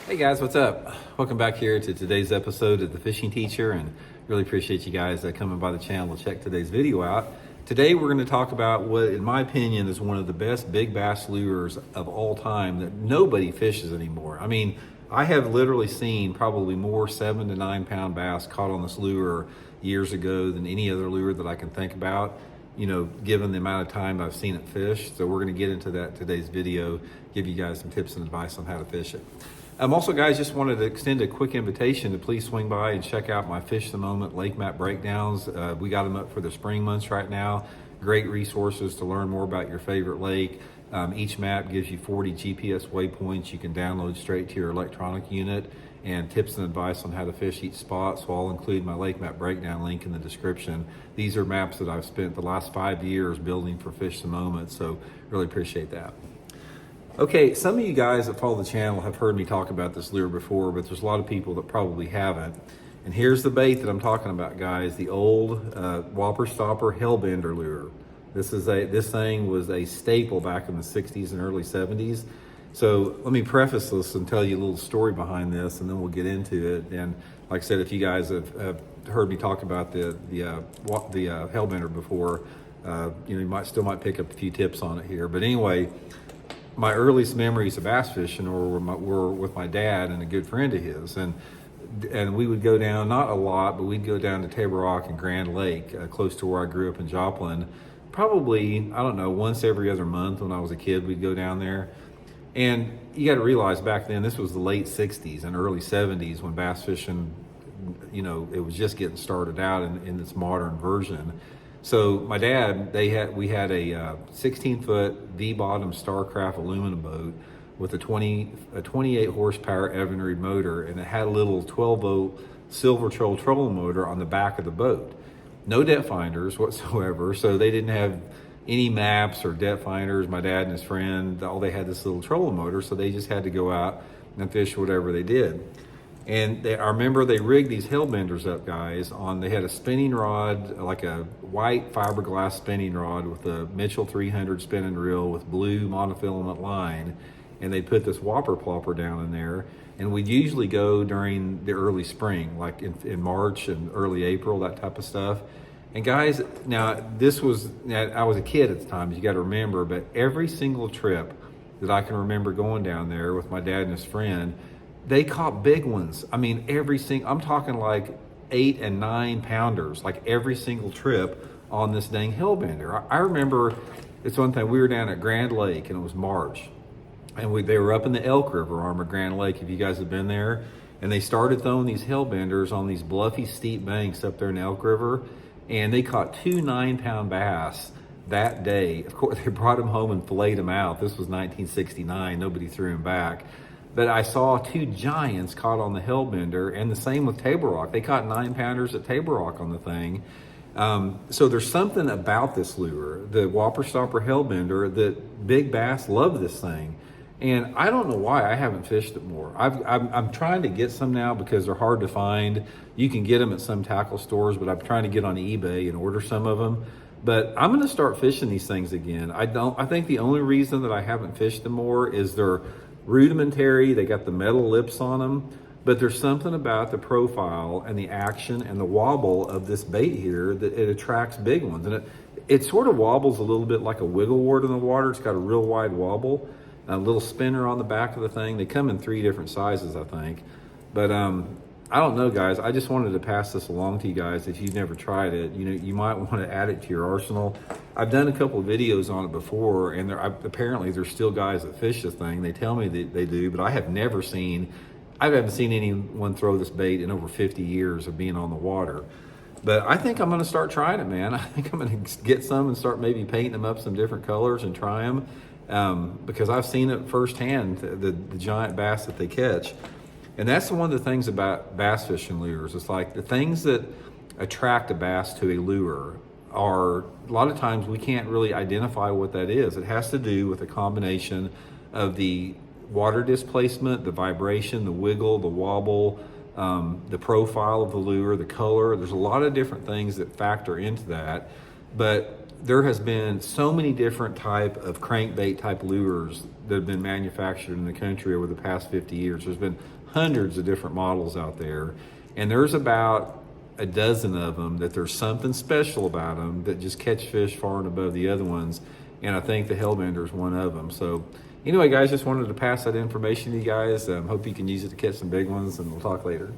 Hey guys, what's up? Welcome back here to today's episode of The Fishing Teacher, and really appreciate you guys coming by the channel to check today's video out. Today we're going to talk about what, in my opinion, is one of the best big bass lures of all time that nobody fishes anymore. I mean, I have literally seen probably more 7 to 9 pound bass caught on this lure years ago than any other lure that I can think about, you know, given the amount of time I've seen it fish. So we're going to get into that in today's video, give you guys some tips and advice on how to fish it. Also, guys, just wanted to extend a quick invitation to please swing by and check out my Fish the Moment lake map breakdowns. We got them up for the spring months right now. Great resources to learn more about your favorite lake. Each map gives you 40 GPS waypoints you can download straight to your electronic unit, and tips and advice on how to fish each spot. So I'll include my lake map breakdown link in the description. These are maps that I've spent the last 5 years building for Fish the Moment, so really appreciate that. Okay, some of you guys that follow the channel have heard me talk about this lure before, but there's a lot of people that probably haven't. And here's the bait that I'm talking about, guys, the old Whopper Stopper hellbender lure. This thing was a staple back in the 60s and early 70s. So let me preface this and tell you a little story behind this, and then we'll get into it. And like I said, if you guys have heard me talk about the hellbender before, you might pick up a few tips on it here. But anyway, my earliest memories of bass fishing were with my dad and a good friend of his, and we would go down, not a lot, but we'd go down to Table Rock and Grand Lake, close to where I grew up in Joplin. Probably, I don't know, once every other month when I was a kid, we'd go down there. And you got to realize back then, this was the late 60s and early 70s when bass fishing, you know, it was just getting started out in its modern version. So my dad, we had a 16-foot V-bottom Starcraft aluminum boat with a 28 horsepower Evinrude motor, and it had a little 12-volt Silver Troll trolling motor on the back of the boat. No depth finders whatsoever, so they didn't have any maps or depth finders. My dad and his friend, all they had this little trolling motor, so they just had to go out and fish whatever they did. And I remember they rigged these hellbenders up, guys, they had a spinning rod, like a white fiberglass spinning rod with a Mitchell 300 spinning reel with blue monofilament line. And they put this whopper plopper down in there. And we'd usually go during the early spring, like in March and early April, that type of stuff. And guys, now I was a kid at the time, you got to remember, but every single trip that I can remember going down there with my dad and his friend, they caught big ones. I mean, I'm talking like 8 and 9 pounders, like every single trip on this dang hellbender. I remember, it's one thing, we were down at Grand Lake and it was March, and they were up in the Elk River arm of Grand Lake, if you guys have been there, and they started throwing these hellbenders on these bluffy, steep banks up there in the Elk River, and they caught 2 9-pound bass that day. Of course, they brought them home and filleted them out. This was 1969, nobody threw them back. But I saw 2 giants caught on the hellbender, and the same with Table Rock. They caught 9-pounders at Table Rock on the thing. So there's something about this lure, the Whopper Stopper hellbender, that big bass love this thing. And I don't know why I haven't fished it more. I'm trying to get some now because they're hard to find. You can get them at some tackle stores, but I'm trying to get on eBay and order some of them. But I'm going to start fishing these things again. I think the only reason that I haven't fished them more is they're rudimentary. They got the metal lips on them, but there's something about the profile and the action and the wobble of this bait here that it attracts big ones. And it sort of wobbles a little bit like a wiggle wart in the water. It's got a real wide wobble, a little spinner on the back of the thing. They come in 3 different sizes, I think. But I don't know, guys. I just wanted to pass this along to you guys. If you've never tried it, you know, you might want to add it to your arsenal. I've done a couple of videos on it before, and apparently there's still guys that fish this thing. They tell me that they do, but I haven't seen anyone throw this bait in over 50 years of being on the water. But I think I'm going to start trying it, man. I think I'm going to get some and start maybe painting them up some different colors and try them, because I've seen it firsthand, the giant bass that they catch. And that's one of the things about bass fishing lures. It's like the things that attract a bass to a lure are, a lot of times we can't really identify what that is. It has to do with a combination of the water displacement, the vibration, the wiggle, the wobble, the profile of the lure, the color. There's a lot of different things that factor into that. But there has been so many different type of crankbait type lures that have been manufactured in the country over the past 50 years. There's been hundreds of different models out there, and there's about a dozen of them that there's something special about them that just catch fish far and above the other ones. And I think the hellbender is one of them. So anyway, guys, just wanted to pass that information to you guys. Hope you can use it to catch some big ones, and we'll talk later.